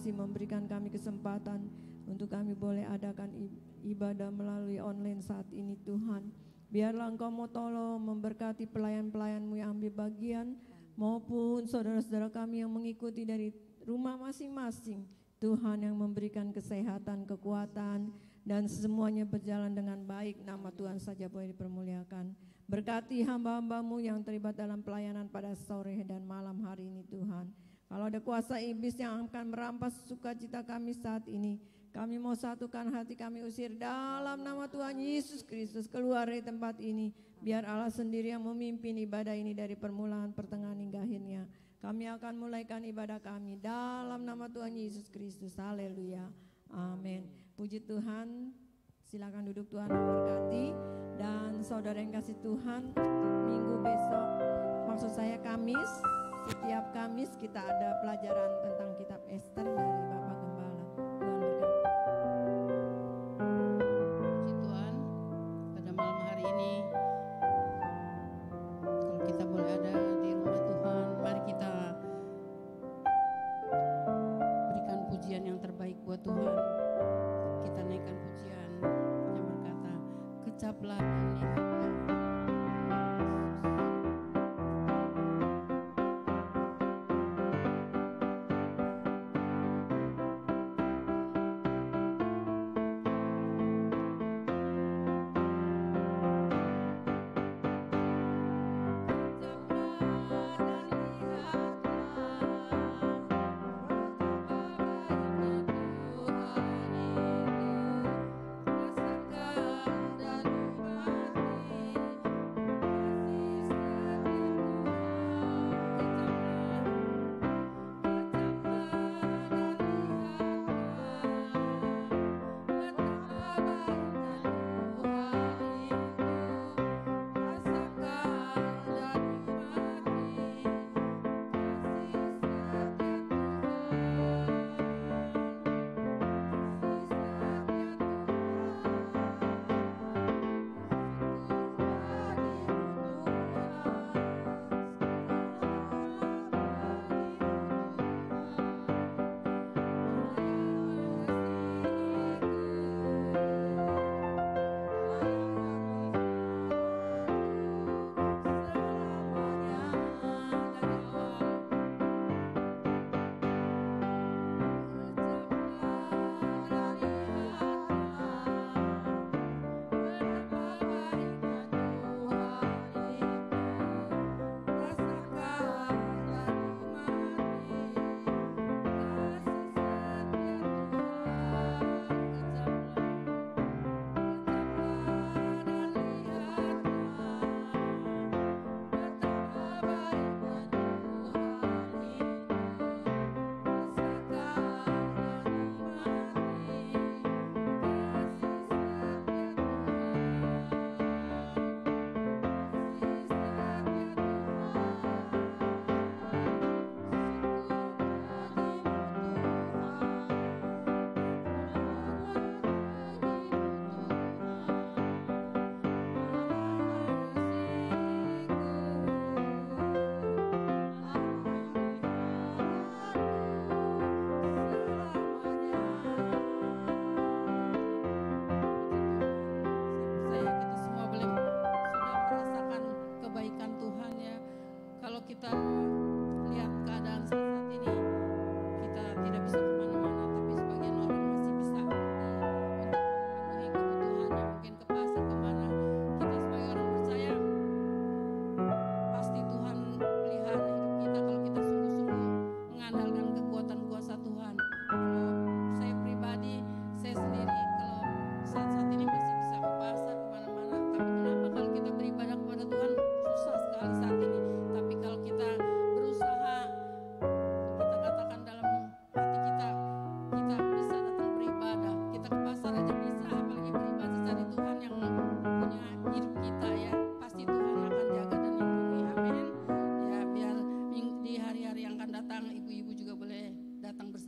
kasih memberikan kami kesempatan untuk kami boleh adakan ibadah melalui online saat ini Tuhan. Biarlah Engkau mau tolong memberkati pelayan-pelayan-Mu yang ambil bagian maupun saudara-saudara kami yang mengikuti dari rumah masing-masing. Tuhan yang memberikan kesehatan, kekuatan, dan semuanya berjalan dengan baik. Nama Tuhan saja boleh dipermuliakan. Berkati hamba-hamba-Mu yang terlibat dalam pelayanan pada sore dan malam hari ini Tuhan. Kalau ada kuasa iblis yang akan merampas sukacita kami saat ini, kami mau satukan hati kami, usir dalam nama Tuhan Yesus Kristus keluar dari tempat ini. Biar Allah sendiri yang memimpin ibadah ini dari permulaan, pertengahan hingga akhirnya. Kami akan mulaikan ibadah kami dalam nama Tuhan Yesus Kristus. Haleluya. Amin. Puji Tuhan. Silakan duduk, Tuhan memberkati. Dan saudara yang kasih Tuhan, minggu besok, maksud saya Kamis, setiap Kamis kita ada pelajaran tentang kitab Ester dari Bapak Gembala. Tuhan berkati. Puji Tuhan, pada malam hari ini kalau kita boleh ada di rumah Tuhan, mari kita berikan pujian yang terbaik buat Tuhan. Kita naikkan pujian yang berkata, kecaplah dan lihatlah.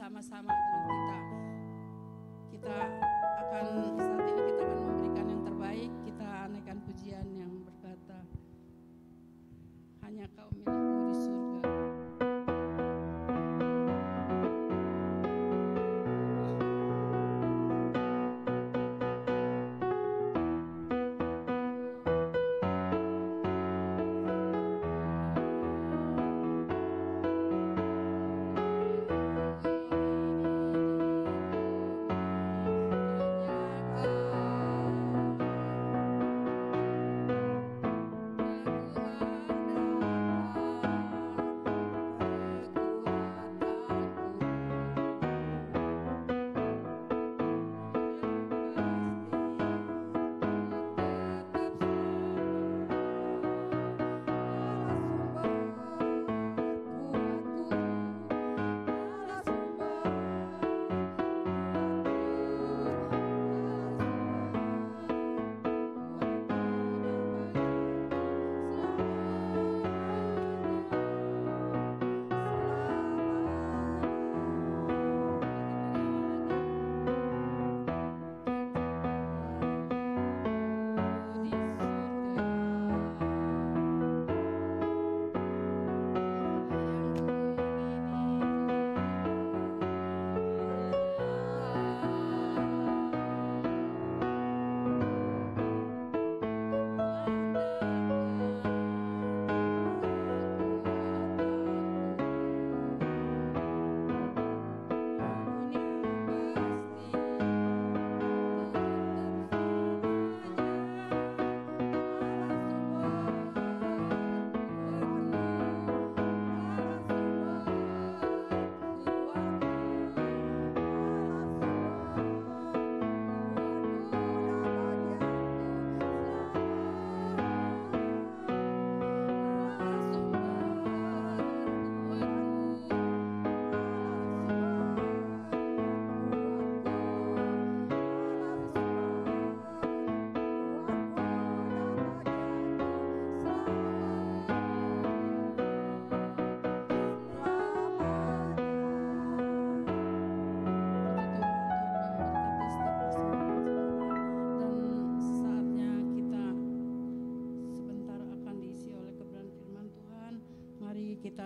bersama-sama dengan kita. Kita akan saat ini kita akan memberikan yang terbaik. Kita naikkan pujian yang berkata, hanya Kau milikku di surga.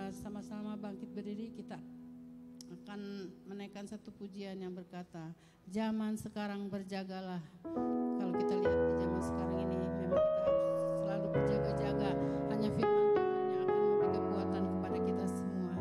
kita sama-sama bangkit berdiri, kita akan menaikkan satu pujian yang berkata, zaman sekarang berjagalah. Kalau kita lihat di zaman sekarang ini, memang kita harus selalu berjaga-jaga. Hanya firman Tuhan yang akan memberi kekuatan kepada kita semua.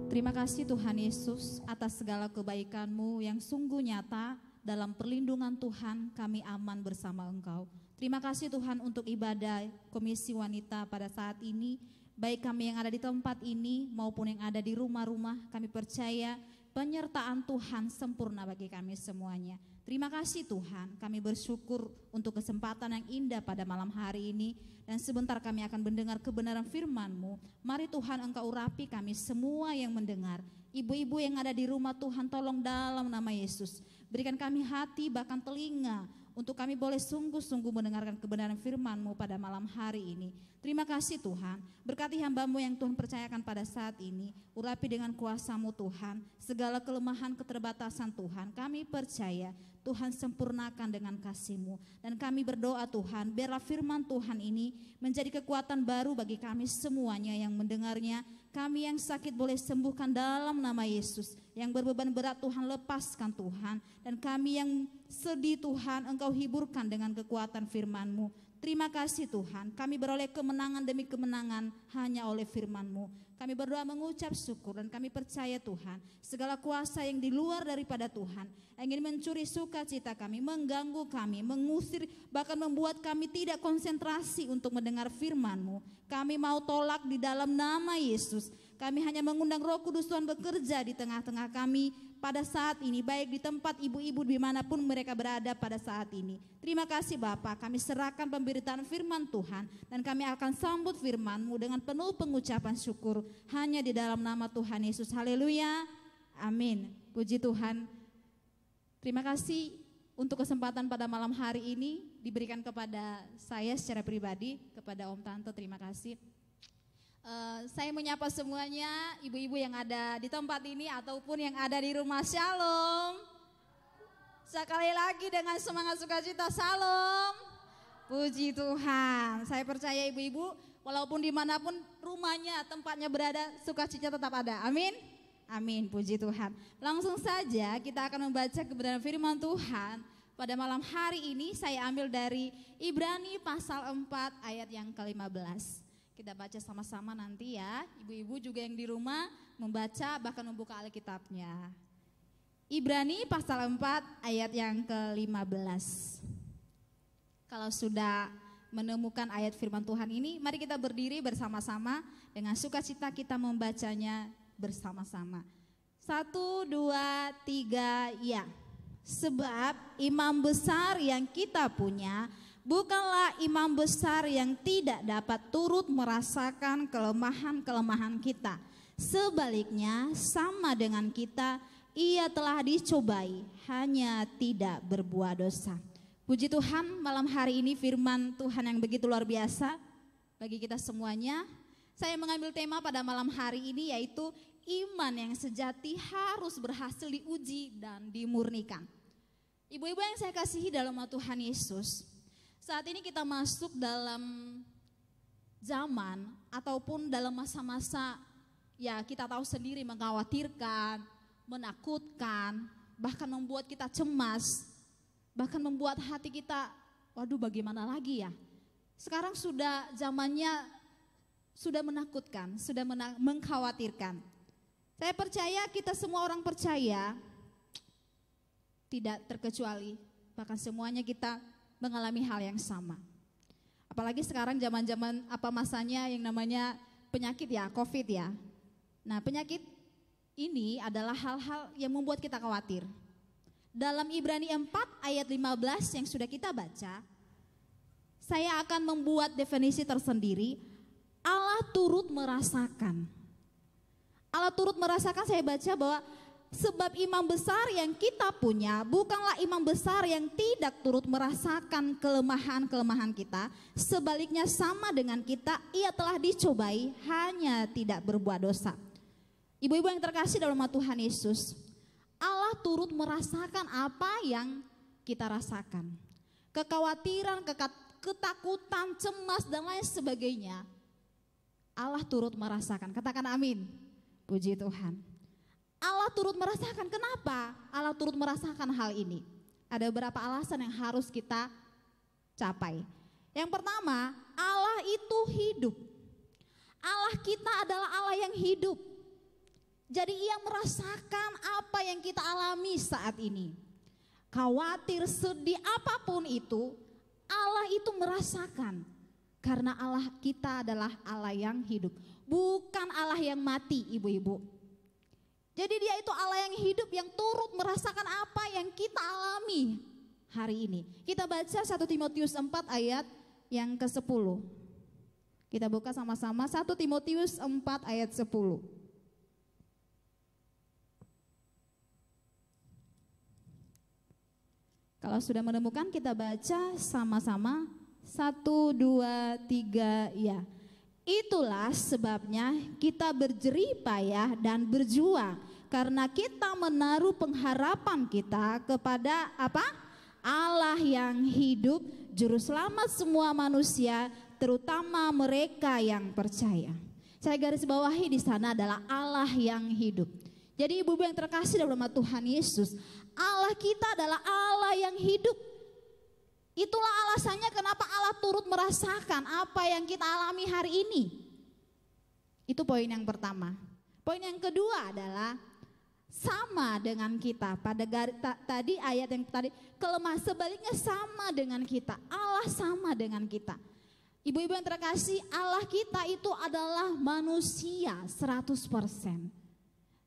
Terima kasih Tuhan Yesus atas segala kebaikan-Mu yang sungguh nyata. Dalam perlindungan Tuhan kami aman bersama Engkau. Terima kasih Tuhan untuk ibadah Komisi Wanita pada saat ini. Baik kami yang ada di tempat ini maupun yang ada di rumah-rumah, kami percaya penyertaan Tuhan sempurna bagi kami semuanya. Terima kasih Tuhan, kami bersyukur untuk kesempatan yang indah pada malam hari ini. Dan sebentar kami akan mendengar kebenaran firman-Mu. Mari Tuhan Engkau urapi kami semua yang mendengar. Ibu-ibu yang ada di rumah Tuhan, tolong dalam nama Yesus. Berikan kami hati bahkan telinga untuk kami boleh sungguh-sungguh mendengarkan kebenaran firman-Mu pada malam hari ini. Terima kasih Tuhan, berkati hamba-Mu yang Tuhan percayakan pada saat ini. Urapi dengan kuasa-Mu Tuhan, segala kelemahan keterbatasan Tuhan. Kami percaya Tuhan sempurnakan dengan kasih-Mu. Dan kami berdoa Tuhan, biarlah firman Tuhan ini menjadi kekuatan baru bagi kami semuanya yang mendengarnya. Kami yang sakit boleh sembuhkan dalam nama Yesus. Yang berbeban berat Tuhan lepaskan Tuhan. Dan kami yang sedih Tuhan Engkau hiburkan dengan kekuatan firman-Mu. Terima kasih Tuhan, kami beroleh kemenangan demi kemenangan hanya oleh firman-Mu. Kami berdoa mengucap syukur dan kami percaya Tuhan, segala kuasa yang di luar daripada Tuhan, yang ingin mencuri sukacita kami, mengganggu kami, mengusir, bahkan membuat kami tidak konsentrasi untuk mendengar firman-Mu. Kami mau tolak di dalam nama Yesus. Kami hanya mengundang Roh Kudus Tuhan bekerja di tengah-tengah kami pada saat ini, baik di tempat ibu-ibu dimanapun mereka berada pada saat ini. Terima kasih Bapa, kami serahkan pemberitaan firman Tuhan dan kami akan sambut firman-Mu dengan penuh pengucapan syukur hanya di dalam nama Tuhan Yesus. Haleluya, amin. Puji Tuhan. Terima kasih untuk kesempatan pada malam hari ini diberikan kepada saya secara pribadi, kepada Om Tante, terima kasih. Saya menyapa semuanya, ibu-ibu yang ada di tempat ini ataupun yang ada di rumah. Shalom. Sekali lagi dengan semangat sukacita, shalom. Puji Tuhan. Saya percaya ibu-ibu walaupun dimanapun rumahnya, tempatnya berada, sukacita tetap ada. Amin. Amin, puji Tuhan. Langsung saja kita akan membaca kebenaran firman Tuhan. Pada malam hari ini saya ambil dari Ibrani pasal 4 ayat yang ke-15. Kita baca sama-sama nanti ya, ibu-ibu juga yang di rumah membaca bahkan membuka Alkitabnya. Ibrani pasal 4 ayat yang ke-15. Kalau sudah menemukan ayat firman Tuhan ini, mari kita berdiri bersama-sama dengan sukacita kita membacanya bersama-sama. 1, 2, 3, ya. Sebab imam besar yang kita punya bukanlah imam besar yang tidak dapat turut merasakan kelemahan-kelemahan kita. Sebaliknya, sama dengan kita, ia telah dicobai, hanya tidak berbuat dosa. Puji Tuhan, malam hari ini firman Tuhan yang begitu luar biasa bagi kita semuanya. Saya mengambil tema pada malam hari ini yaitu iman yang sejati harus berhasil diuji dan dimurnikan. Ibu-ibu yang saya kasihi dalam nama Tuhan Yesus, saat ini kita masuk dalam zaman ataupun dalam masa-masa ya kita tahu sendiri mengkhawatirkan, menakutkan, bahkan membuat kita cemas, bahkan membuat hati kita, waduh bagaimana lagi ya. Sekarang sudah zamannya sudah menakutkan, sudah mengkhawatirkan. Saya percaya kita semua orang percaya, tidak terkecuali, bahkan semuanya kita mengalami hal yang sama. Apalagi sekarang zaman-zaman apa masanya yang namanya penyakit ya, COVID ya. Nah penyakit ini adalah hal-hal yang membuat kita khawatir. Dalam Ibrani 4 ayat 15 yang sudah kita baca, saya akan membuat definisi tersendiri, Allah turut merasakan. Allah turut merasakan, saya baca bahwa sebab imam besar yang kita punya bukanlah imam besar yang tidak turut merasakan kelemahan-kelemahan kita. Sebaliknya sama dengan kita, ia telah dicobai, hanya tidak berbuat dosa. Ibu-ibu yang terkasih dalam nama Tuhan Yesus, Allah turut merasakan apa yang kita rasakan. Kekhawatiran, ketakutan, cemas dan lain sebagainya. Allah turut merasakan, katakan amin. Puji Tuhan. Allah turut merasakan, kenapa Allah turut merasakan hal ini? Ada beberapa alasan yang harus kita capai. Yang pertama, Allah itu hidup. Allah kita adalah Allah yang hidup. Jadi ia merasakan apa yang kita alami saat ini. Khawatir, sedih, apapun itu, Allah itu merasakan. Karena Allah kita adalah Allah yang hidup, bukan Allah yang mati, ibu-ibu. Jadi dia itu Allah yang hidup, yang turut merasakan apa yang kita alami hari ini. Kita baca 1 Timotius 4 ayat yang ke-10. Kita buka sama-sama 1 Timotius 4 ayat 10. Kalau sudah menemukan kita baca sama-sama 1, 2, 3 ya. Itulah sebabnya kita berjerih payah dan berjuang, karena kita menaruh pengharapan kita kepada apa? Allah yang hidup, juru selamat semua manusia, terutama mereka yang percaya. Saya garis bawahi di sana adalah Allah yang hidup. Jadi ibu-ibu yang terkasih dalam nama Tuhan Yesus, Allah kita adalah Allah yang hidup. Itulah alasannya kenapa Allah turut merasakan apa yang kita alami hari ini. Itu poin yang pertama. Poin yang kedua adalah sama dengan kita. Pada tadi ayat yang tadi, kelemah, sebaliknya sama dengan kita. Allah sama dengan kita. Ibu-ibu yang terkasih, Allah kita itu adalah manusia 100%.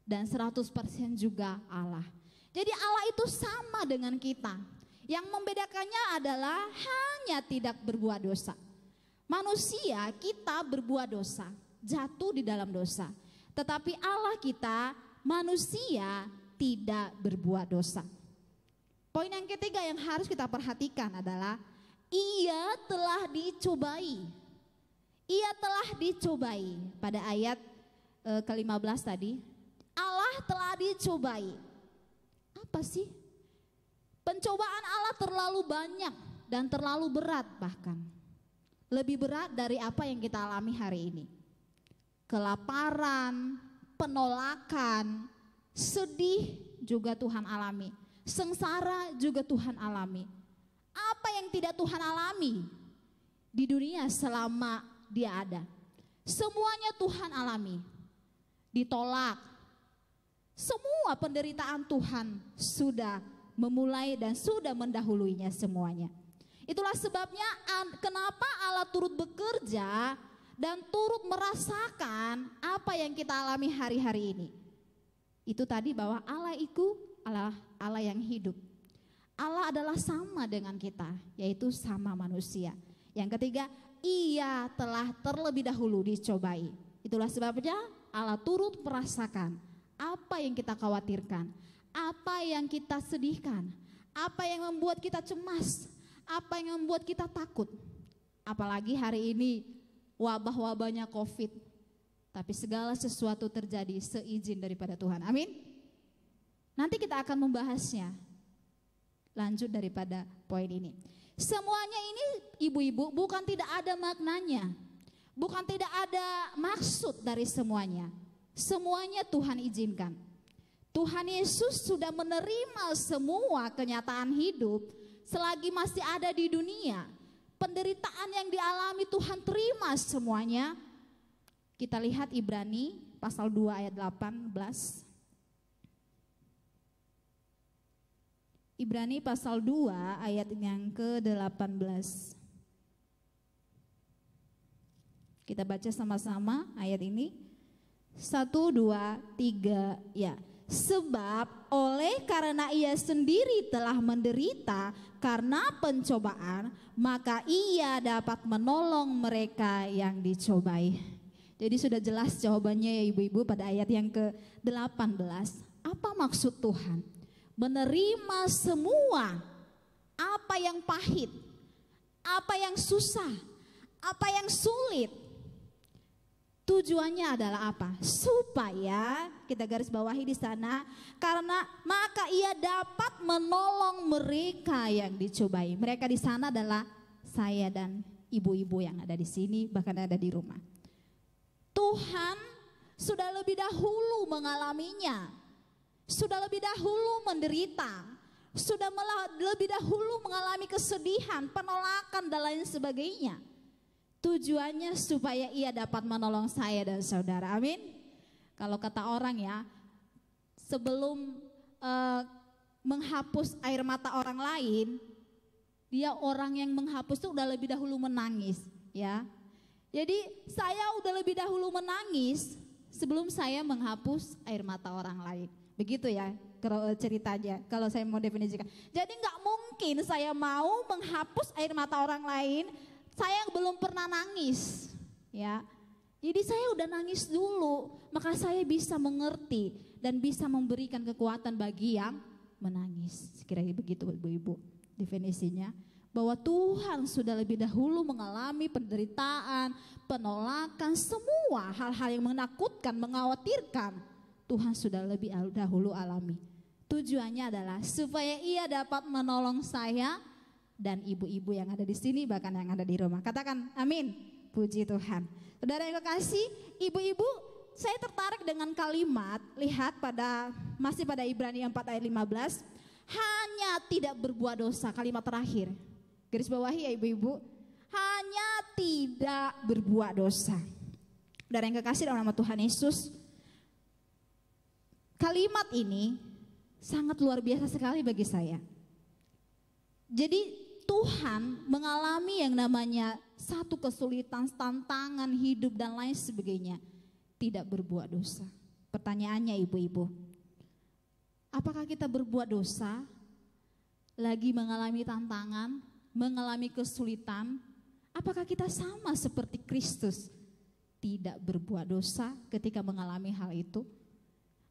Dan 100% juga Allah. Jadi Allah itu sama dengan kita. Yang membedakannya adalah hanya tidak berbuat dosa. Manusia kita berbuat dosa, jatuh di dalam dosa. Tetapi Allah kita manusia tidak berbuat dosa. Poin yang ketiga yang harus kita perhatikan adalah ia telah dicobai. Ia telah dicobai pada ayat ke-15 tadi. Allah telah dicobai. Apa sih? Pencobaan Allah terlalu banyak dan terlalu berat, bahkan lebih berat dari apa yang kita alami hari ini. Kelaparan, penolakan, sedih juga Tuhan alami. Sengsara juga Tuhan alami. Apa yang tidak Tuhan alami di dunia selama dia ada? Semuanya Tuhan alami. Ditolak. Semua penderitaan Tuhan sudah memulai dan sudah mendahuluinya semuanya. Itulah sebabnya kenapa Allah turut bekerja dan turut merasakan apa yang kita alami hari-hari ini. Itu tadi bahwa Allah itu Allah yang hidup. Allah adalah sama dengan kita, yaitu sama manusia. Yang ketiga, ia telah terlebih dahulu dicobai. Itulah sebabnya Allah turut merasakan apa yang kita khawatirkan, apa yang kita sedihkan, apa yang membuat kita cemas, apa yang membuat kita takut. Apalagi hari ini wabah-wabahnya COVID. Tapi segala sesuatu terjadi seizin daripada Tuhan. Amin. Nanti kita akan membahasnya. Lanjut daripada poin ini. Semuanya ini ibu-ibu bukan tidak ada maknanya. Bukan tidak ada maksud dari semuanya. Semuanya Tuhan izinkan. Tuhan Yesus sudah menerima semua kenyataan hidup selagi masih ada di dunia. Penderitaan yang dialami Tuhan terima semuanya. Kita lihat Ibrani pasal 2 ayat 18. Ibrani pasal 2 ayat yang ke-18. Kita baca sama-sama ayat ini. 1, 2, 3 ya. Sebab oleh karena ia sendiri telah menderita karena pencobaan, maka ia dapat menolong mereka yang dicobai. Jadi sudah jelas jawabannya ya ibu-ibu pada ayat yang ke-18. Apa maksud Tuhan? Menerima semua apa yang pahit, apa yang susah, apa yang sulit. Tujuannya adalah apa? Supaya kita garis bawahi di sana, karena maka ia dapat menolong mereka yang dicobai. Mereka di sana adalah saya dan ibu-ibu yang ada di sini, bahkan ada di rumah. Tuhan sudah lebih dahulu mengalaminya. Sudah lebih dahulu menderita, sudah lebih dahulu mengalami kesedihan, penolakan dan lain sebagainya. Tujuannya supaya ia dapat menolong saya dan saudara, amin. Kalau kata orang ya, sebelum menghapus air mata orang lain, dia orang yang menghapus itu udah lebih dahulu menangis ya. Jadi saya udah lebih dahulu menangis sebelum saya menghapus air mata orang lain. Begitu ya ceritanya kalau saya mau definisikan. Jadi nggak mungkin saya mau menghapus air mata orang lain, saya belum pernah nangis ya. Jadi saya udah nangis dulu, maka saya bisa mengerti dan bisa memberikan kekuatan bagi yang menangis. Kira-kira begitu ibu-ibu definisinya. Bahwa Tuhan sudah lebih dahulu mengalami penderitaan, penolakan, semua hal-hal yang menakutkan, mengkhawatirkan. Tuhan sudah lebih dahulu alami. Tujuannya adalah supaya ia dapat menolong saya dan ibu-ibu yang ada di sini, bahkan yang ada di rumah. Katakan amin. Puji Tuhan. Saudara yang kekasih, ibu-ibu, saya tertarik dengan kalimat, lihat masih pada Ibrani 4 ayat 15. Hanya tidak berbuat dosa, kalimat terakhir. Garis bawahi ya ibu-ibu. Hanya tidak berbuat dosa. Saudara yang kekasih dalam nama Tuhan Yesus, kalimat ini sangat luar biasa sekali bagi saya. Jadi Tuhan mengalami yang namanya satu kesulitan, tantangan hidup dan lain sebagainya. Tidak berbuat dosa. Pertanyaannya ibu-ibu, apakah kita berbuat dosa, lagi mengalami tantangan, mengalami kesulitan? Apakah kita sama seperti Kristus, tidak berbuat dosa ketika mengalami hal itu?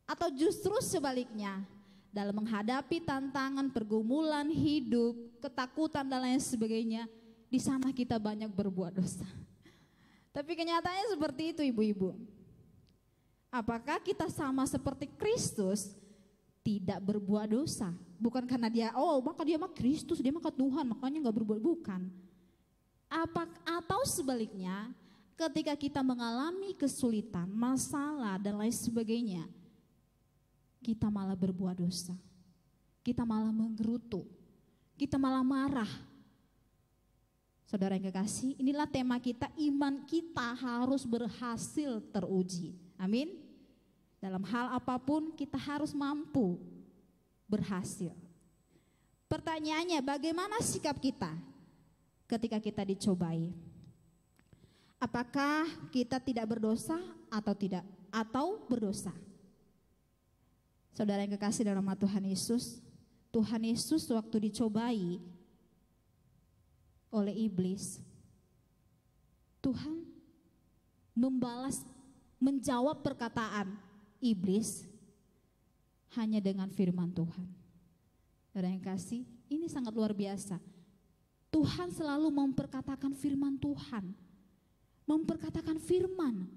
Atau justru sebaliknya, dalam menghadapi tantangan, pergumulan hidup, ketakutan dan lain sebagainya, di sana kita banyak berbuat dosa. Tapi kenyataannya seperti itu ibu-ibu. Apakah kita sama seperti Kristus, tidak berbuat dosa? Bukan karena dia, maka dia mah Kristus, dia mah Tuhan, makanya gak berbuat, bukan. Atau sebaliknya, ketika kita mengalami kesulitan, masalah dan lain sebagainya, kita malah berbuat dosa, kita malah menggerutu, kita malah marah. Saudara yang kekasih, inilah tema kita, iman kita harus berhasil teruji. Amin. Dalam hal apapun kita harus mampu berhasil. Pertanyaannya, bagaimana sikap kita ketika kita dicobai? Apakah kita tidak berdosa atau tidak, atau berdosa? Saudara yang kekasih dalam nama Tuhan Yesus, Tuhan Yesus waktu dicobai oleh iblis, Tuhan menjawab perkataan iblis hanya dengan firman Tuhan. Saudara yang kasih, ini sangat luar biasa. Tuhan selalu memperkatakan firman Tuhan, memperkatakan firman.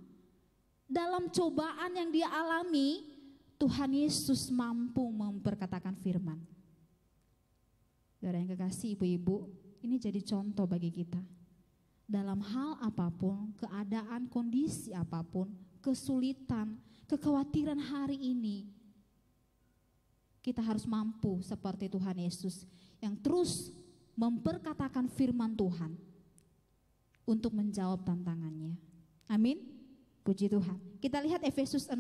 Dalam cobaan yang dia alami, Tuhan Yesus mampu memperkatakan firman. Saudara yang kekasih, ibu-ibu, ini jadi contoh bagi kita. Dalam hal apapun, keadaan, kondisi apapun, kesulitan, kekhawatiran hari ini, kita harus mampu seperti Tuhan Yesus yang terus memperkatakan firman Tuhan untuk menjawab tantangannya. Amin. Puji Tuhan. Kita lihat Efesus 6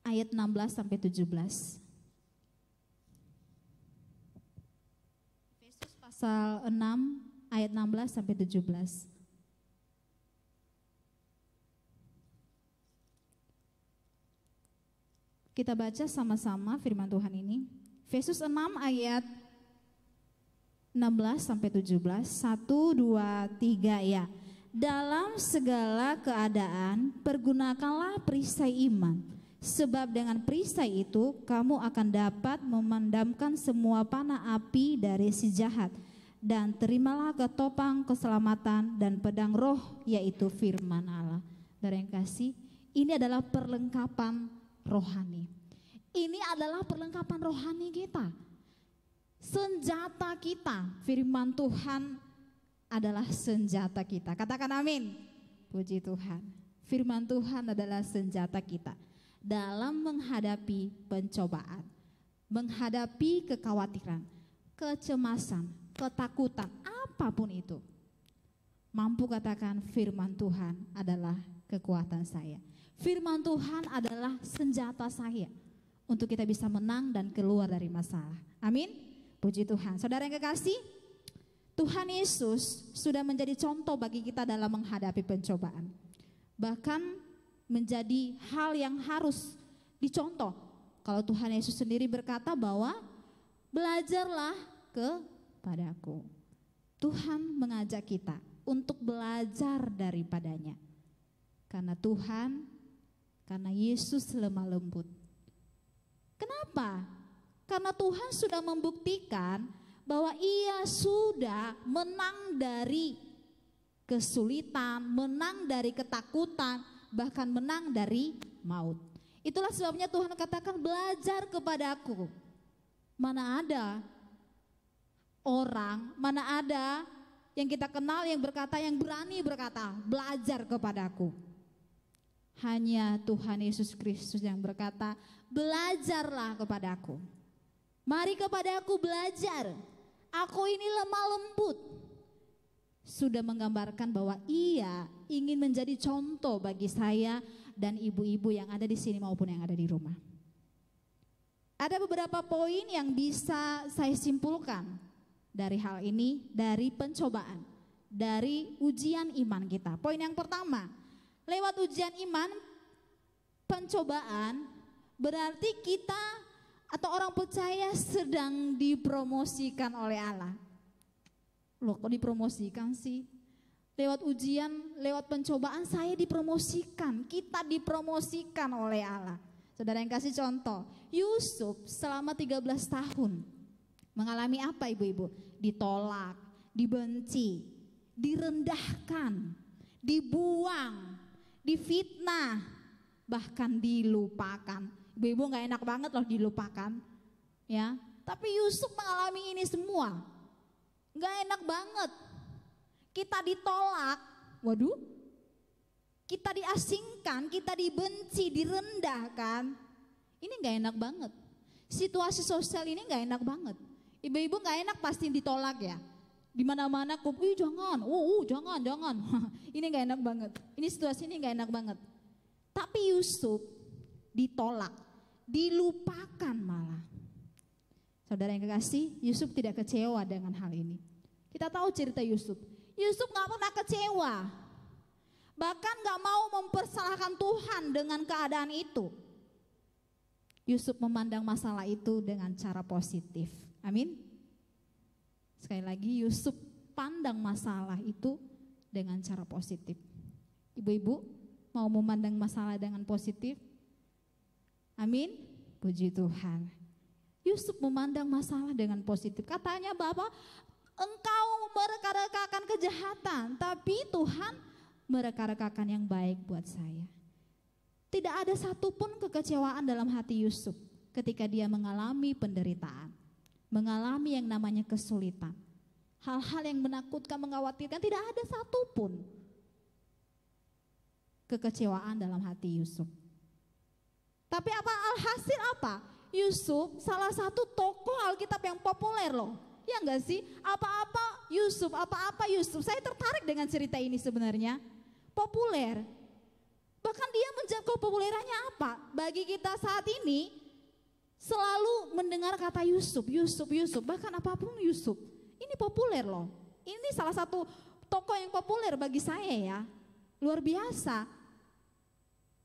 ayat 16 sampai 17. Efesus pasal 6 ayat 16 sampai 17. Kita baca sama-sama firman Tuhan ini. Efesus 6 ayat 16 sampai 17. 1, 2, 3 ya. Dalam segala keadaan pergunakanlah perisai iman, sebab dengan perisai itu kamu akan dapat memadamkan semua panah api dari si jahat, dan terimalah ketopang keselamatan dan pedang roh, yaitu firman Allah. Saudara yang kasih, ini adalah perlengkapan rohani. Ini adalah perlengkapan rohani kita. Senjata kita, firman Tuhan adalah senjata kita. Katakan amin. Puji Tuhan. Firman Tuhan adalah senjata kita dalam menghadapi pencobaan, menghadapi kekhawatiran, kecemasan, ketakutan, apapun itu. Mampu katakan firman Tuhan adalah kekuatan saya. Firman Tuhan adalah senjata saya untuk kita bisa menang dan keluar dari masalah. Amin. Puji Tuhan. Saudara yang kekasih, Tuhan Yesus sudah menjadi contoh bagi kita dalam menghadapi pencobaan. Bahkan menjadi hal yang harus dicontoh. Kalau Tuhan Yesus sendiri berkata bahwa belajarlah kepadaku. Tuhan mengajak kita untuk belajar daripadanya. Karena Tuhan, karena Yesus lemah lembut. Kenapa? Karena Tuhan sudah membuktikan bahwa ia sudah menang dari kesulitan, menang dari ketakutan, bahkan menang dari maut. Itulah sebabnya Tuhan katakan belajar kepadaku. Mana ada orang, mana ada yang kita kenal yang berkata, yang berani berkata, belajar kepadaku. Hanya Tuhan Yesus Kristus yang berkata, belajarlah kepadaku. Mari kepadaku belajar. Aku ini lemah lembut. Sudah menggambarkan bahwa ia ingin menjadi contoh bagi saya dan ibu-ibu yang ada di sini maupun yang ada di rumah. Ada beberapa poin yang bisa saya simpulkan dari hal ini, dari pencobaan, dari ujian iman kita. Poin yang pertama, lewat ujian iman, pencobaan, berarti kita atau orang percaya sedang dipromosikan oleh Allah. Loh, kok dipromosikan sih? Lewat ujian, lewat pencobaan saya dipromosikan, kita dipromosikan oleh Allah. Saudara yang kasih contoh, Yusuf selama 13 tahun mengalami apa ibu-ibu? Ditolak, dibenci, direndahkan, dibuang, difitnah, bahkan dilupakan. Ibu-ibu gak enak banget loh dilupakan, ya. Tapi Yusuf mengalami ini semua, gak enak banget. Kita ditolak, waduh, kita diasingkan, kita dibenci, direndahkan. Ini gak enak banget. Situasi sosial ini gak enak banget. Ibu-ibu gak enak pasti ditolak ya. Di mana-mana kok, jangan, jangan. Ini gak enak banget. Ini situasi ini gak enak banget. Tapi Yusuf ditolak, dilupakan malah. Saudara yang kekasih, Yusuf tidak kecewa dengan hal ini. Kita tahu cerita Yusuf. Yusuf gak pernah kecewa. Bahkan gak mau mempersalahkan Tuhan dengan keadaan itu. Yusuf memandang masalah itu dengan cara positif. Amin. Sekali lagi, Yusuf pandang masalah itu dengan cara positif. Ibu-ibu mau memandang masalah dengan positif? Amin. Puji Tuhan. Yusuf memandang masalah dengan positif. Katanya, Bapak, engkau mereka-rekakan kejahatan, tapi Tuhan mereka-rekakan yang baik buat saya. Tidak ada satupun kekecewaan dalam hati Yusuf ketika dia mengalami penderitaan, mengalami yang namanya kesulitan. Hal-hal yang menakutkan, mengkhawatirkan, tidak ada satupun kekecewaan dalam hati Yusuf. Tapi alhasil apa? Yusuf salah satu tokoh Alkitab yang populer loh. Ya enggak sih? Apa-apa Yusuf. Saya tertarik dengan cerita ini sebenarnya. Populer. Bahkan dia menjawab kepopulerannya apa? Bagi kita saat ini selalu mendengar kata Yusuf. Bahkan apapun Yusuf. Ini populer loh. Ini salah satu tokoh yang populer bagi saya ya. Luar biasa.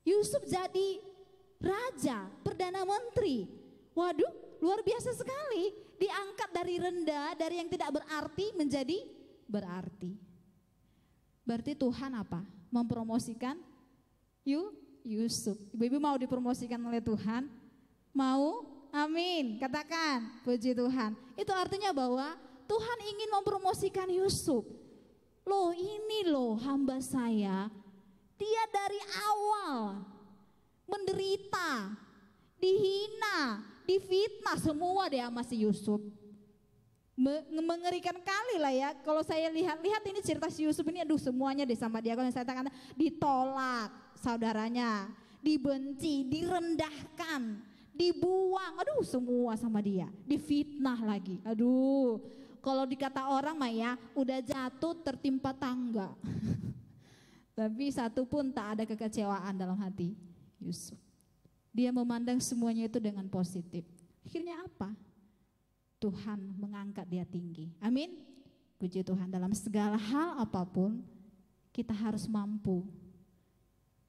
Yusuf jadi raja, perdana menteri. Waduh, luar biasa sekali. Diangkat dari rendah, dari yang tidak berarti menjadi berarti. Berarti Tuhan apa? Mempromosikan Yusuf. Ibu-ibu mau dipromosikan oleh Tuhan? Mau? Amin. Katakan, puji Tuhan. Itu artinya bahwa Tuhan ingin mempromosikan Yusuf. Loh, ini loh hamba saya. Dia dari awal menderita, dihina, difitnah semua dia masih Yusuf. Mengerikan kali lah ya. Kalau saya lihat ini cerita si Yusuf ini, aduh semuanya deh sama dia. Kalau saya katakan ditolak saudaranya, dibenci, direndahkan, dibuang, aduh semua sama dia, difitnah lagi. Aduh, kalau dikata orang mah ya, udah jatuh tertimpa tangga. Tapi satu pun tak ada kekecewaan dalam hati Yusuf. Dia memandang semuanya itu dengan positif. Akhirnya apa? Tuhan mengangkat dia tinggi. Amin. Puji Tuhan, dalam segala hal apapun kita harus mampu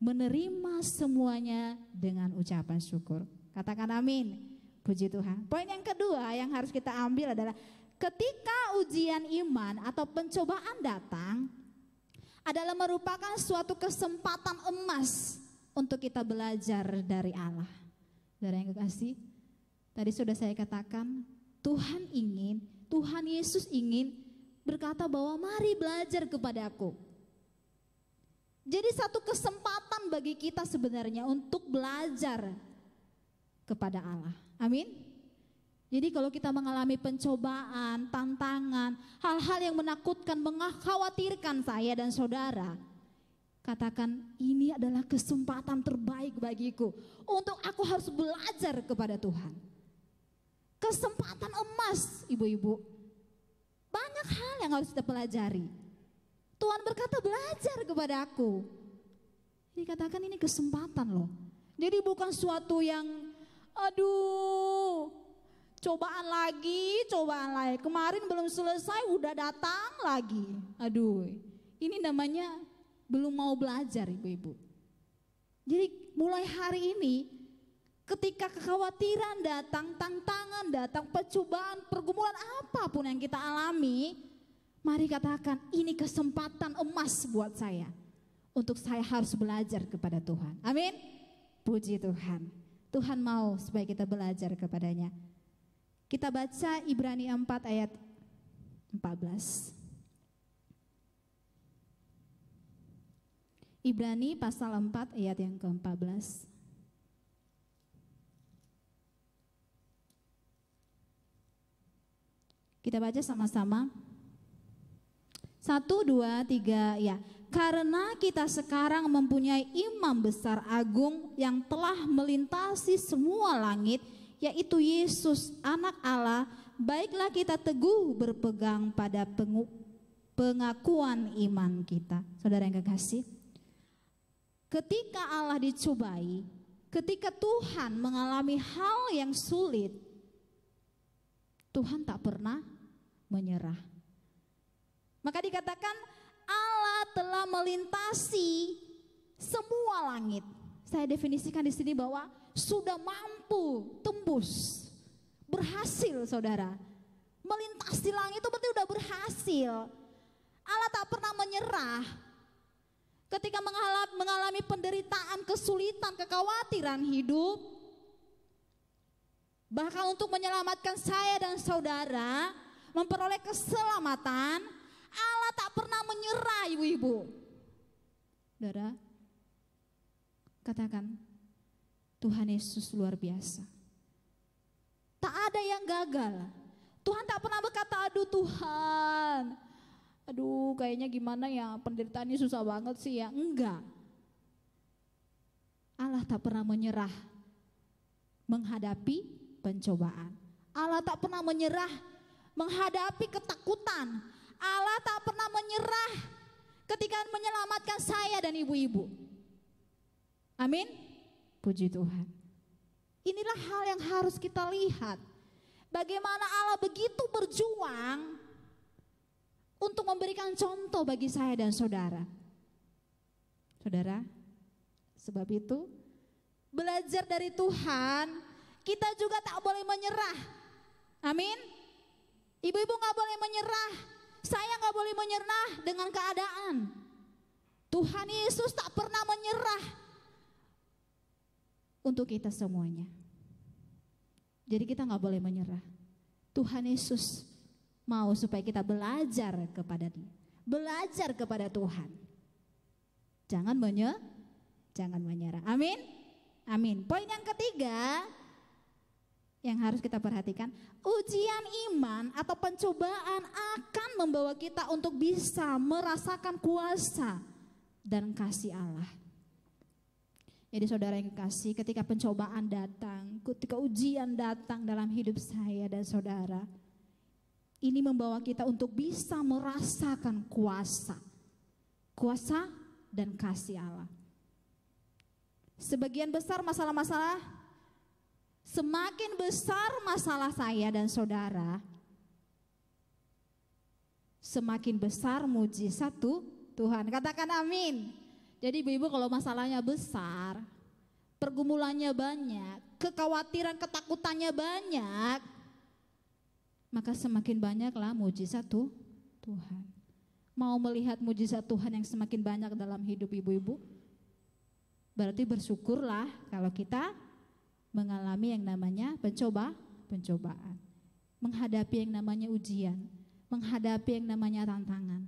menerima semuanya dengan ucapan syukur. Katakan amin. Puji Tuhan. Poin yang kedua yang harus kita ambil adalah ketika ujian iman atau pencobaan datang adalah merupakan suatu kesempatan emas untuk kita belajar dari Allah. Saudara yang kekasih, tadi sudah saya katakan, Tuhan Yesus ingin berkata bahwa mari belajar kepadaku. Jadi satu kesempatan bagi kita sebenarnya untuk belajar kepada Allah. Amin. Jadi kalau kita mengalami pencobaan, tantangan, hal-hal yang menakutkan, mengkhawatirkan saya dan saudara, katakan ini adalah kesempatan terbaik bagiku untuk aku harus belajar kepada Tuhan. Kesempatan emas, ibu-ibu. Banyak hal yang harus kita pelajari. Tuhan berkata belajar kepada aku. Dikatakan ini kesempatan loh. Jadi bukan suatu yang aduh cobaan lagi. Kemarin belum selesai udah datang lagi. Aduh, ini namanya belum mau belajar ibu-ibu. Jadi mulai hari ini ketika kekhawatiran datang, tantangan datang, pencobaan, pergumulan apapun yang kita alami, mari katakan ini kesempatan emas buat saya. Untuk saya harus belajar kepada Tuhan. Amin. Puji Tuhan. Tuhan mau supaya kita belajar kepadanya. Kita baca Ibrani 4 ayat 14. Ibrani pasal 4 ayat yang ke-14. Kita baca sama-sama. 1, 2, 3 ya. Karena kita sekarang mempunyai imam besar agung yang telah melintasi semua langit, yaitu Yesus anak Allah, baiklah kita teguh berpegang pada pengakuan iman kita. Saudara yang kekasih, ketika Allah dicobai, ketika Tuhan mengalami hal yang sulit, Tuhan tak pernah menyerah. Maka dikatakan Allah telah melintasi semua langit. Saya definisikan di sini bahwa sudah mampu tembus, berhasil saudara. Melintasi langit itu berarti udah berhasil. Allah tak pernah menyerah. Ketika mengalami penderitaan, kesulitan, kekhawatiran hidup, bahkan untuk menyelamatkan saya dan saudara, memperoleh keselamatan, Allah tak pernah menyerah ibu-ibu. Saudara, katakan, Tuhan Yesus luar biasa. Tak ada yang gagal. Tuhan tak pernah berkata, aduh Tuhan, aduh kayaknya gimana ya, penderitaan ini susah banget sih ya. Enggak. Allah tak pernah menyerah menghadapi pencobaan. Allah tak pernah menyerah menghadapi ketakutan. Allah tak pernah menyerah ketika menyelamatkan saya dan ibu-ibu. Amin. Puji Tuhan. Inilah hal yang harus kita lihat. Bagaimana Allah begitu berjuang untuk memberikan contoh bagi saya dan saudara. Saudara, sebab itu belajar dari Tuhan, kita juga tak boleh menyerah. Amin. Ibu-ibu gak boleh menyerah. Saya gak boleh menyerah dengan keadaan. Tuhan Yesus tak pernah menyerah untuk kita semuanya. Jadi kita gak boleh menyerah. Tuhan Yesus mau supaya kita belajar kepada Dia, belajar kepada Tuhan. Jangan menyerah. Amin. Amin. Poin yang ketiga yang harus kita perhatikan, ujian iman atau pencobaan akan membawa kita untuk bisa merasakan kuasa dan kasih Allah. Jadi saudara yang kekasih, ketika pencobaan datang, ketika ujian datang dalam hidup saya dan saudara, ini membawa kita untuk bisa merasakan kuasa dan kasih Allah. Sebagian besar masalah-masalah, semakin besar masalah saya dan saudara, semakin besar mujizat Tuhan. Katakan amin. Jadi ibu-ibu kalau masalahnya besar, pergumulannya banyak, kekhawatiran, ketakutannya banyak, maka semakin banyaklah mujizat Tuhan. Mau melihat mujizat Tuhan yang semakin banyak dalam hidup ibu-ibu? Berarti bersyukurlah kalau kita mengalami yang namanya pencobaan, menghadapi yang namanya ujian, menghadapi yang namanya tantangan.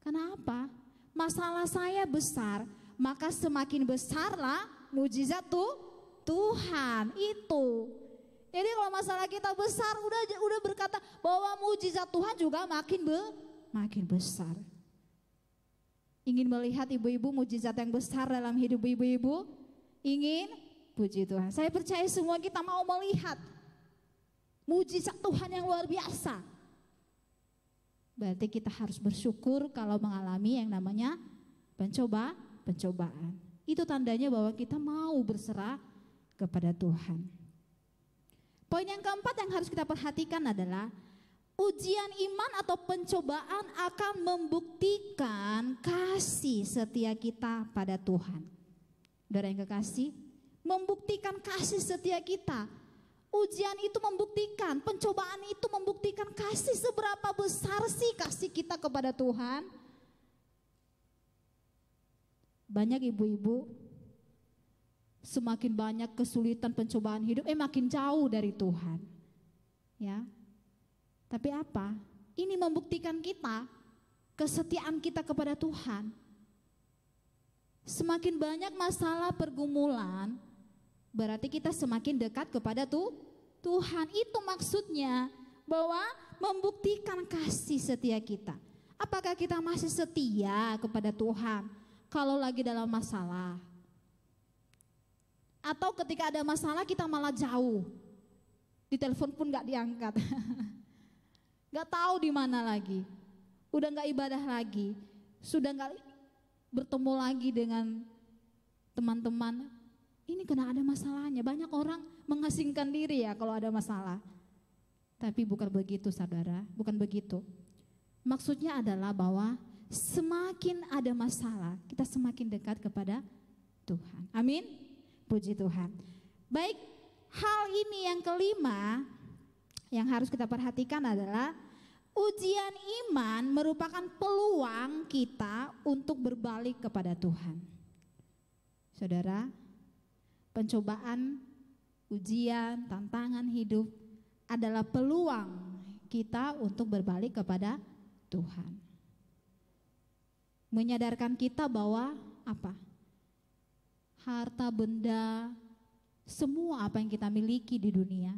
Kenapa? Masalah saya besar, maka semakin besarlah mujizat Tuhan itu. Jadi kalau masalah kita besar, udah berkata bahwa mujizat Tuhan juga makin besar. Ingin melihat ibu-ibu mujizat yang besar dalam hidup ibu-ibu? Ingin? Puji Tuhan. Saya percaya semua kita mau melihat mujizat Tuhan yang luar biasa. Berarti kita harus bersyukur kalau mengalami yang namanya pencobaan. Itu tandanya bahwa kita mau berserah kepada Tuhan. Poin yang keempat yang harus kita perhatikan adalah ujian iman atau pencobaan akan membuktikan kasih setia kita pada Tuhan. Saudara yang kekasih, membuktikan kasih setia kita. Ujian itu membuktikan, pencobaan itu membuktikan kasih seberapa besar sih kasih kita kepada Tuhan. Banyak ibu-ibu semakin banyak kesulitan pencobaan hidup, makin jauh dari Tuhan. Ya. Tapi apa? Ini membuktikan kita, kesetiaan kita kepada Tuhan. Semakin banyak masalah pergumulan, berarti kita semakin dekat kepada Tuhan. Itu maksudnya bahwa membuktikan kasih setia kita. Apakah kita masih setia kepada Tuhan kalau lagi dalam masalah? Atau ketika ada masalah kita malah jauh, di telepon pun gak diangkat, gak tahu di mana lagi, udah gak ibadah lagi, sudah gak bertemu lagi dengan teman-teman. Ini kena ada masalahnya. Banyak orang mengasingkan diri ya kalau ada masalah. Tapi bukan begitu saudara, bukan begitu. Maksudnya adalah bahwa semakin ada masalah, kita semakin dekat kepada Tuhan. Amin. Puji Tuhan. Baik, hal ini yang kelima yang harus kita perhatikan adalah ujian iman merupakan peluang kita untuk berbalik kepada Tuhan. Saudara, pencobaan, ujian, tantangan hidup adalah peluang kita untuk berbalik kepada Tuhan. Menyadarkan kita bahwa apa? Harta benda, semua apa yang kita miliki di dunia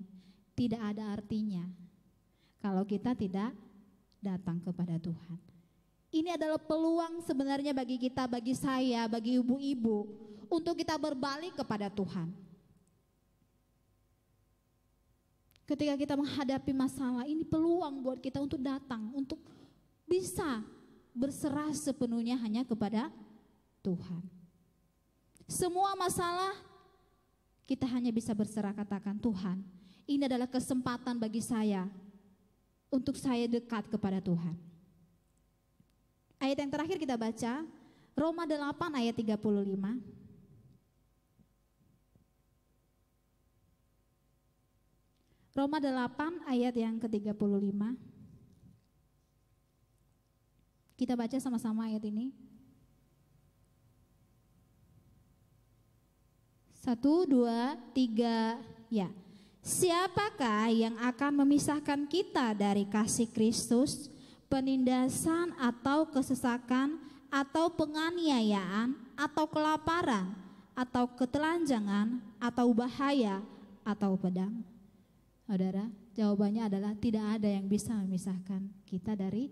tidak ada artinya kalau kita tidak datang kepada Tuhan. Ini adalah peluang sebenarnya bagi kita, bagi saya, bagi ibu-ibu untuk kita berbalik kepada Tuhan. Ketika kita menghadapi masalah, ini peluang buat kita untuk datang, untuk bisa berserah sepenuhnya hanya kepada Tuhan. Semua masalah kita hanya bisa berserah, katakan Tuhan, ini adalah kesempatan bagi saya untuk saya dekat kepada Tuhan. Ayat yang terakhir kita baca, Roma 8 ayat 35. Roma 8 ayat yang ke-35. Kita baca sama-sama ayat ini. 1, 2, 3, ya. Siapakah yang akan memisahkan kita dari kasih Kristus? Penindasan atau kesesakan atau penganiayaan atau kelaparan atau ketelanjangan atau bahaya atau pedang? Saudara, jawabannya adalah tidak ada yang bisa memisahkan kita dari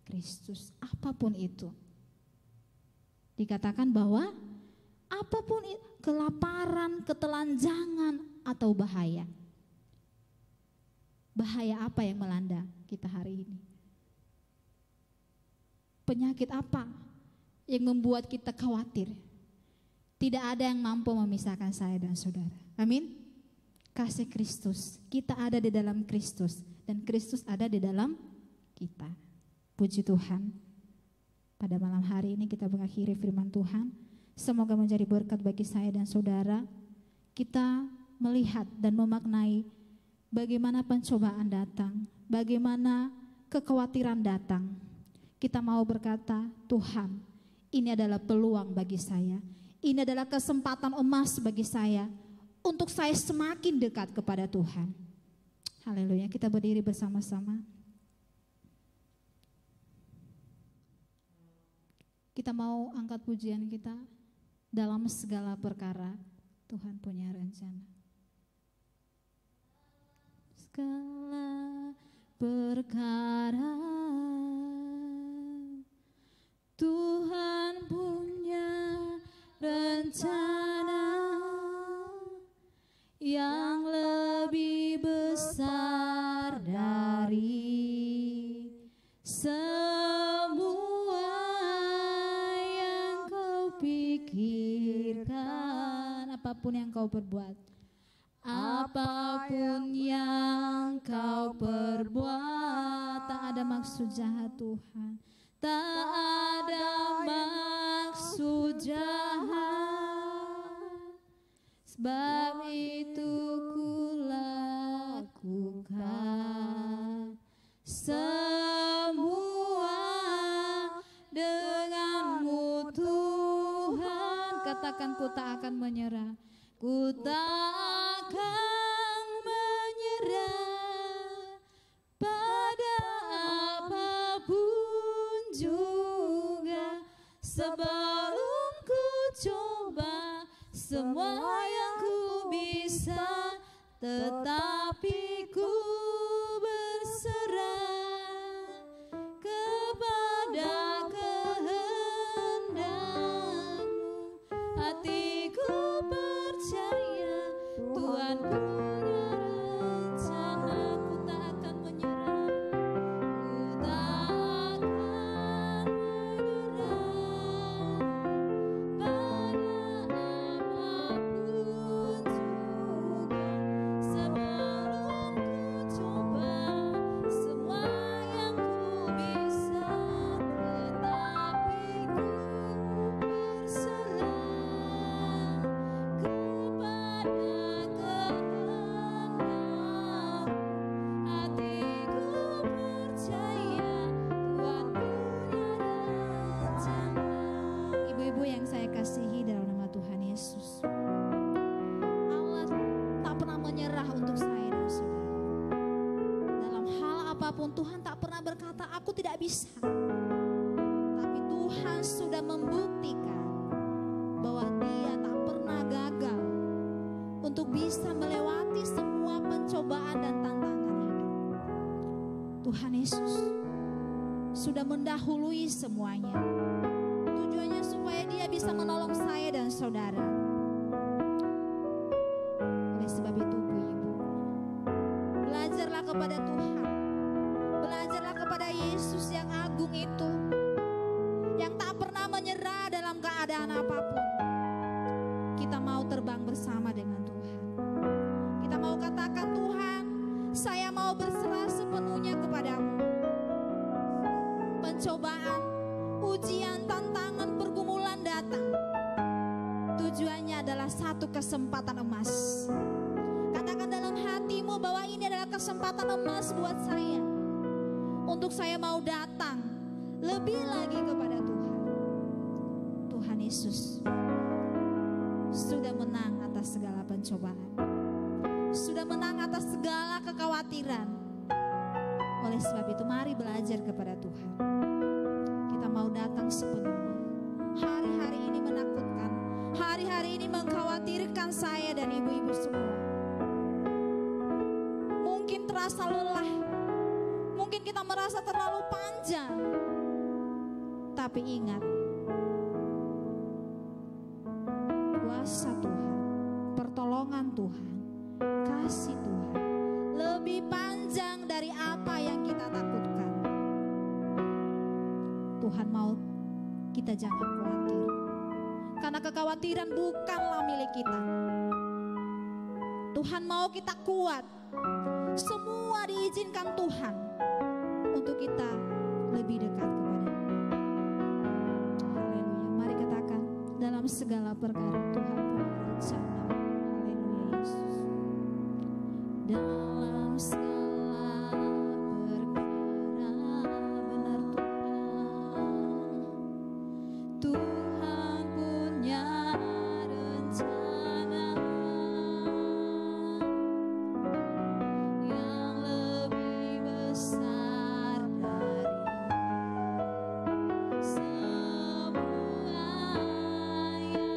Kristus, apapun itu. Dikatakan bahwa apapun itu, kelaparan, ketelanjangan atau bahaya. Bahaya apa yang melanda kita hari ini? Penyakit apa yang membuat kita khawatir? Tidak ada yang mampu memisahkan saya dan saudara. Amin. Kasih Kristus, kita ada di dalam Kristus dan Kristus ada di dalam kita. Puji Tuhan. Pada malam hari ini kita mengakhiri firman Tuhan. Semoga menjadi berkat bagi saya dan saudara. Kita melihat dan memaknai bagaimana pencobaan datang, bagaimana kekhawatiran datang. Kita mau berkata, Tuhan, ini adalah peluang bagi saya. Ini adalah kesempatan emas bagi saya untuk saya semakin dekat kepada Tuhan. Haleluya, kita berdiri bersama-sama. Kita mau angkat pujian kita. Dalam segala perkara Tuhan punya rencana. Segala perkara Tuhan punya rencana yang lebih besar dari semua yang kau pikirkan. Apapun yang kau perbuat, apapun yang kau perbuat, tak ada maksud jahat Tuhan, tak ada maksud jahat. Sebab itu ku lakukan semua denganmu Tuhan. Katakan, ku tak akan menyerah. Ku tak akan menyerah pada apapun juga. Sebelum ku coba semua yang ku bisa, tetapi ku berserah kepada kehendak-Mu. Hatiku percaya Tuhan punya rencana. Ku tak akan menyerah, ku tak akan menyerah pada apapun juga. Sebelum ku coba semua yang ku bisa, tetapi ku berserah kepada Tuhan tak pernah berkata aku tidak bisa. Tapi Tuhan sudah membuktikan bahwa Dia tak pernah gagal untuk bisa melewati semua pencobaan dan tantangan hidup. Tuhan Yesus sudah mendahului semuanya. Tujuannya supaya Dia bisa menolong saya dan saudara. Oleh sebab itu Bu Ibu, belajarlah kepada Tuhan. Belajarlah kepada Yesus yang agung itu, yang tak pernah menyerah dalam keadaan apapun. Kita mau terbang bersama dengan Tuhan. Kita mau katakan, Tuhan, saya mau berserah sepenuhnya kepadamu. Pencobaan, ujian, tantangan, pergumulan datang. Tujuannya adalah satu kesempatan emas. Katakan dalam hatimu bahwa ini adalah kesempatan emas buat saya. Untuk saya mau datang lebih lagi kepada Tuhan. Tuhan Yesus sudah menang atas segala pencobaan. Sudah menang atas segala kekhawatiran. Oleh sebab itu mari belajar kepada Tuhan. Kita mau datang sepenuhnya. Hari-hari ini menakutkan. Hari-hari ini mengkhawatirkan saya dan ibu-ibu semua. Mungkin terasa lelah. Mungkin kita merasa terlalu panjang. Tapi ingat, kuasa Tuhan, pertolongan Tuhan, kasih Tuhan lebih panjang dari apa yang kita takutkan. Tuhan mau kita jangan khawatir, karena kekhawatiran bukanlah milik kita. Tuhan mau kita kuat. Semua diizinkan Tuhan untuk kita lebih dekat kepada-Nya. Haleluya. Mari katakan, dalam segala perkara Tuhan punya rencana. Haleluya Yesus. Dalam segala perkara benar Tuhan. Tuhan punya rencana yang lebih besar dari semua yang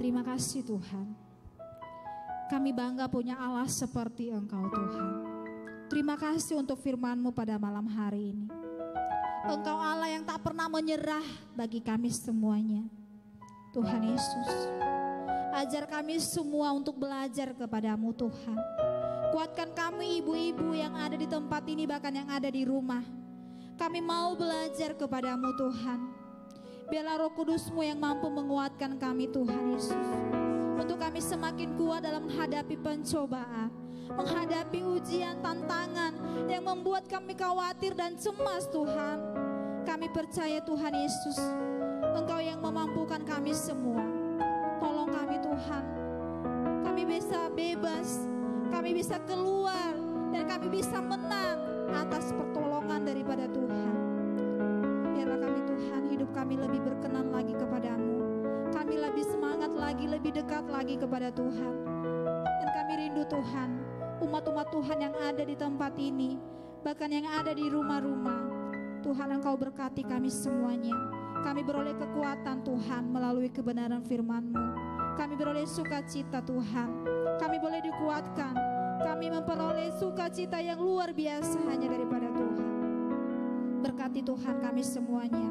Terima kasih Tuhan. Kami bangga punya Allah seperti Engkau Tuhan. Terima kasih untuk firman-Mu pada malam hari ini. Engkau Allah yang tak pernah menyerah bagi kami semuanya. Tuhan Yesus, ajar kami semua untuk belajar kepadamu Tuhan. Kuatkan kami ibu-ibu yang ada di tempat ini, bahkan yang ada di rumah. Kami mau belajar kepadamu Tuhan. Biarlah Roh Kudus-Mu yang mampu menguatkan kami Tuhan Yesus. Untuk kami semakin kuat dalam menghadapi pencobaan, menghadapi ujian, tantangan yang membuat kami khawatir dan cemas Tuhan. Kami percaya Tuhan Yesus, Engkau yang memampukan kami semua. Tolong kami Tuhan, kami bisa bebas, kami bisa keluar, dan kami bisa menang atas pertolongan daripada Tuhan. Biarlah kami Tuhan, hidup kami lebih berkenan lagi kepadamu. Kami lebih semangat lagi, lebih dekat lagi kepada Tuhan. Dan kami rindu Tuhan, umat-umat Tuhan yang ada di tempat ini, bahkan yang ada di rumah-rumah. Tuhan, Engkau berkati kami semuanya. Kami beroleh kekuatan Tuhan melalui kebenaran firman-Mu. Kami beroleh sukacita Tuhan. Kami boleh dikuatkan. Kami memperoleh sukacita yang luar biasa hanya daripada Tuhan. Berkati Tuhan kami semuanya.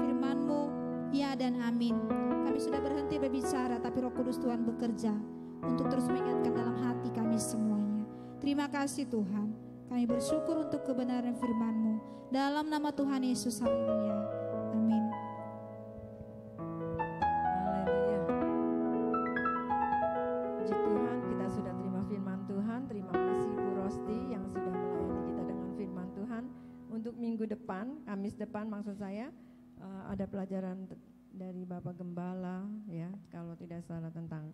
Firman-Mu, ya dan amin. Kami sudah berhenti berbicara, tapi Roh Kudus Tuhan bekerja untuk terus mengingatkan dalam hati kami semuanya. Terima kasih Tuhan. Kami bersyukur untuk kebenaran firman-Mu. Dalam nama Tuhan Yesus, haleluya. Amin. Haleluya. Puji Tuhan, kita sudah terima firman Tuhan. Terima kasih Bu Rosti yang sudah melayani kita dengan firman Tuhan. Untuk minggu depan, Kamis depan maksud saya, ada pelajaran dari Bapak Gembala ya, kalau tidak salah tentang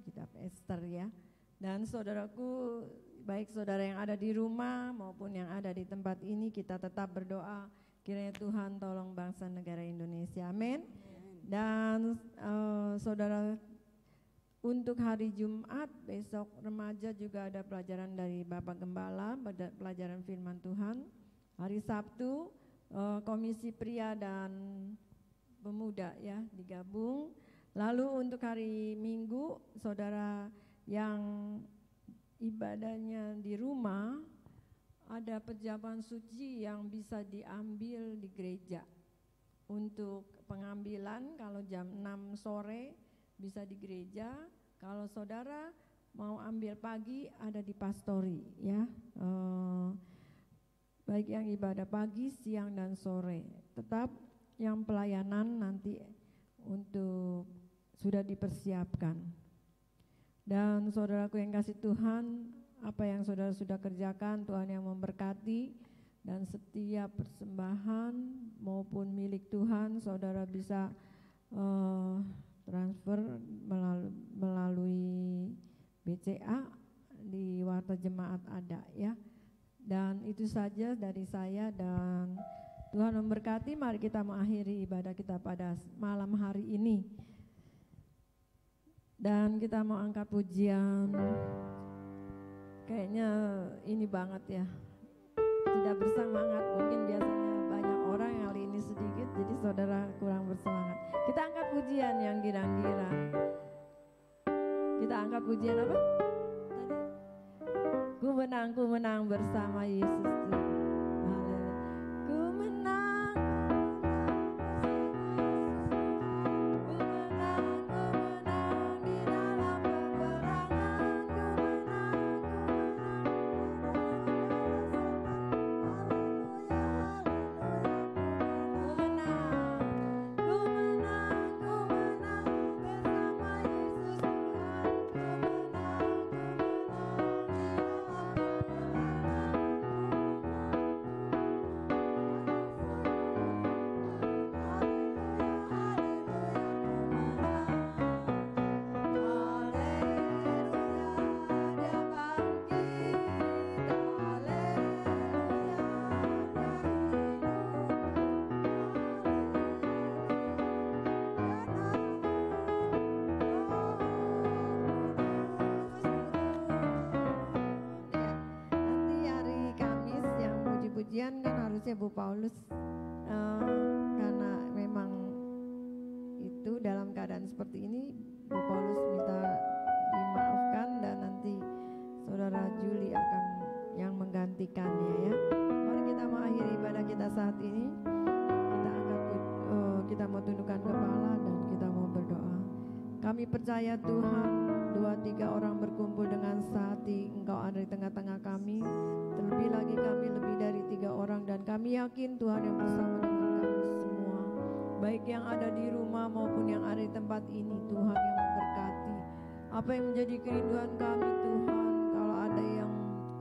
kitab Ester ya. Dan saudaraku, baik saudara yang ada di rumah maupun yang ada di tempat ini, kita tetap berdoa kiranya Tuhan tolong bangsa negara Indonesia, amin. Dan saudara, untuk hari Jumat besok remaja juga ada pelajaran dari Bapak Gembala, pelajaran firman Tuhan. Hari Sabtu komisi pria dan pemuda ya digabung. Lalu untuk hari Minggu, saudara yang ibadahnya di rumah, ada perjamuan suci yang bisa diambil di gereja. Untuk pengambilan kalau jam 6 sore bisa di gereja. Kalau saudara mau ambil pagi ada di pastori ya. Baik yang ibadah pagi, siang dan sore. Tetap yang pelayanan nanti untuk sudah dipersiapkan. Dan saudaraku yang kasih Tuhan, apa yang saudara sudah kerjakan Tuhan yang memberkati. Dan setiap persembahan maupun milik Tuhan saudara bisa transfer melalui BCA di Warta Jemaat ada ya. Dan itu saja dari saya, dan Tuhan memberkati. Mari kita mengakhiri ibadah kita pada malam hari ini. Dan kita mau angkat pujian. Kayaknya ini banget ya. Tidak bersemangat, mungkin biasanya banyak orang, kali ini sedikit, jadi saudara kurang bersemangat. Kita angkat pujian yang girang-girang. Kita angkat pujian apa? Ku menang bersama Yesus Tuhan. Haleluya. Ku menang, ku menang di dalam peperangan. Ku menang, ku menang bersama Yesus Tuhan. Ku menang pujian kan harusnya Bu Paulus, karena memang itu dalam keadaan seperti ini Bu Paulus minta dimaafkan, dan nanti saudara Juli akan yang menggantikannya ya. Mari kita mengakhiri ibadah kita saat ini. mau tundukkan kepala dan kita mau berdoa. Kami percaya Tuhan, 2-3 orang berkumpul dengan sehati, Engkau ada di tengah-tengah kami. Terlebih lagi kami lebih dari 3 orang, dan kami yakin Tuhan yang bersama dengan kami semua, baik yang ada di rumah maupun yang ada di tempat ini. Tuhan yang memberkati apa yang menjadi kerinduan kami Tuhan. Kalau ada yang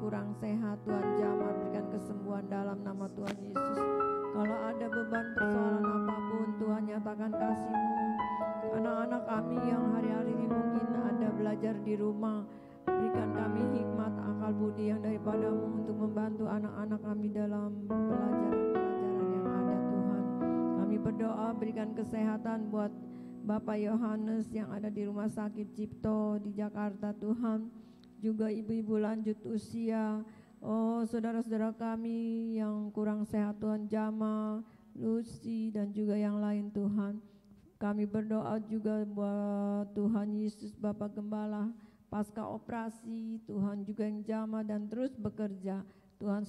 kurang sehat, Tuhan jamah, berikan kesembuhan dalam nama Tuhan Yesus. Kalau ada beban persoalan apapun, Tuhan nyatakan kasih-Mu. Anak-anak kami yang hari-hari ini mungkin ada belajar di rumah, berikan kami hikmat, akal budi yang daripada-Mu untuk membantu anak-anak kami dalam pelajaran-pelajaran yang ada Tuhan. Kami berdoa berikan kesehatan buat Bapak Yohanes yang ada di Rumah Sakit Cipto di Jakarta Tuhan. Juga ibu-ibu lanjut usia, saudara-saudara kami yang kurang sehat Tuhan, Jama, Lucy dan juga yang lain Tuhan. Kami berdoa juga buat Tuhan Yesus Bapak Gembala pasca operasi, Tuhan juga yang jamah dan terus bekerja. Tuhan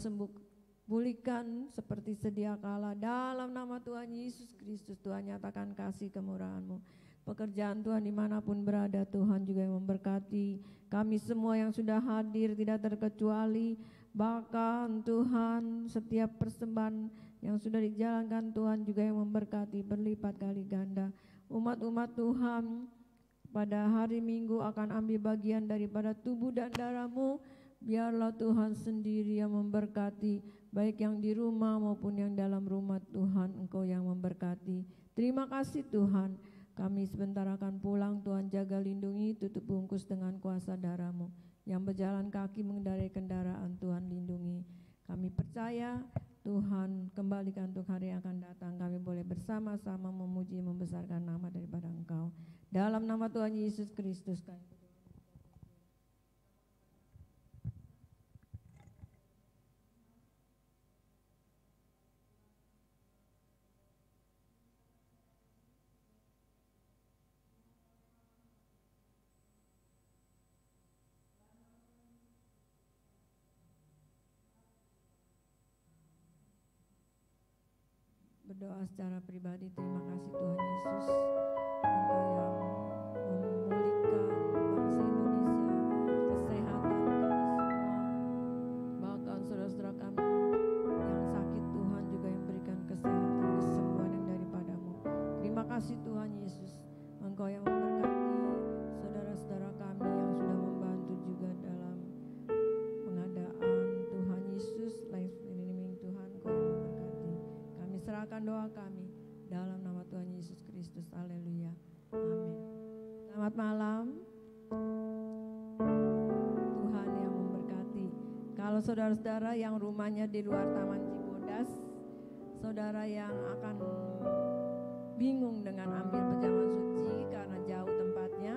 pulihkan seperti sedia kala dalam nama Tuhan Yesus Kristus. Tuhan nyatakan kasih kemurahan-Mu. Pekerjaan Tuhan dimanapun berada, Tuhan juga yang memberkati kami semua yang sudah hadir tidak terkecuali. Bahkan Tuhan setiap persembahan yang sudah dijalankan Tuhan juga yang memberkati berlipat kali ganda. Umat-umat Tuhan pada hari Minggu akan ambil bagian daripada tubuh dan darah-Mu. Biarlah Tuhan sendiri yang memberkati, baik yang di rumah maupun yang dalam rumah Tuhan, Engkau yang memberkati. Terima kasih Tuhan. Kami sebentar akan pulang, Tuhan jaga lindungi, tutup bungkus dengan kuasa darah-Mu. Yang berjalan kaki mengendarai kendaraan, Tuhan lindungi. Kami percaya Tuhan kembalikan untuk hari yang akan datang. Kami boleh bersama-sama memuji membesarkan nama daripada Engkau. Dalam nama Tuhan Yesus Kristus kami berdoa. Berdoa secara pribadi, terima kasih Tuhan Yesus, Engkau yang memulihkan bangsa Indonesia, kesehatan kami semua, bahkan saudara-saudara kami yang sakit, Tuhan juga yang berikan kesehatan, kesembuhan yang daripada-Mu. Terima kasih Tuhan Yesus, Engkau yang memberkati saudara-saudara kami yang sudah membantu juga dalam pengadaan. Tuhan Yesus, live streaming Tuhan, Engkau yang memberkati. Kami serahkan doa kami dalam nama Tuhan Yesus Kristus. Haleluya. Amin. Selamat malam. Tuhan yang memberkati. Kalau saudara-saudara yang rumahnya di luar Taman Cibodas, saudara yang akan bingung dengan ambil pejaman suci karena jauh tempatnya,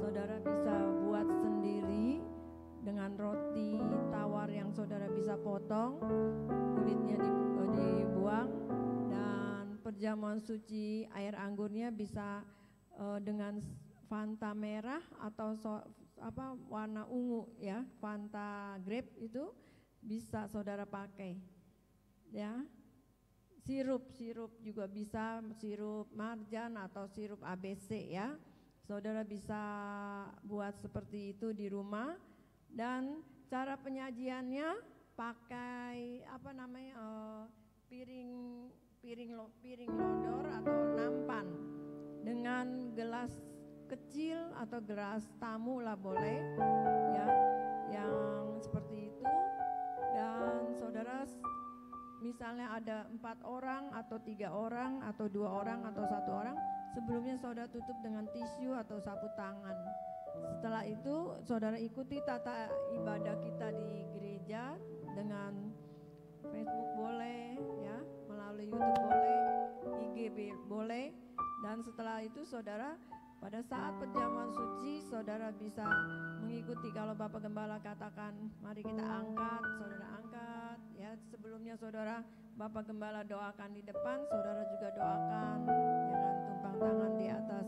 saudara bisa buat sendiri dengan roti tawar yang saudara bisa potong, kulitnya dibuang, dan perjamuan suci air anggurnya bisa dengan Fanta merah atau warna ungu ya, Fanta grape itu bisa saudara pakai ya. Sirup juga bisa, sirup marjan atau sirup ABC ya. Saudara bisa buat seperti itu di rumah. Dan cara penyajiannya pakai piring lodor atau nampan dengan gelas kecil atau gelas tamu lah boleh ya, yang seperti itu. Dan saudara misalnya ada 4 orang atau 3 orang atau 2 orang atau 1 orang, sebelumnya saudara tutup dengan tisu atau sapu tangan. Setelah itu saudara ikuti tata ibadah kita di gereja dengan Facebook boleh ya, melalui YouTube boleh, IG boleh. Dan setelah itu saudara pada saat perjamuan suci saudara bisa mengikuti. Kalau Bapak Gembala katakan mari kita angkat, saudara angkat ya. Sebelumnya saudara Bapak Gembala doakan di depan, saudara juga doakan dengan tumpang tangan di atas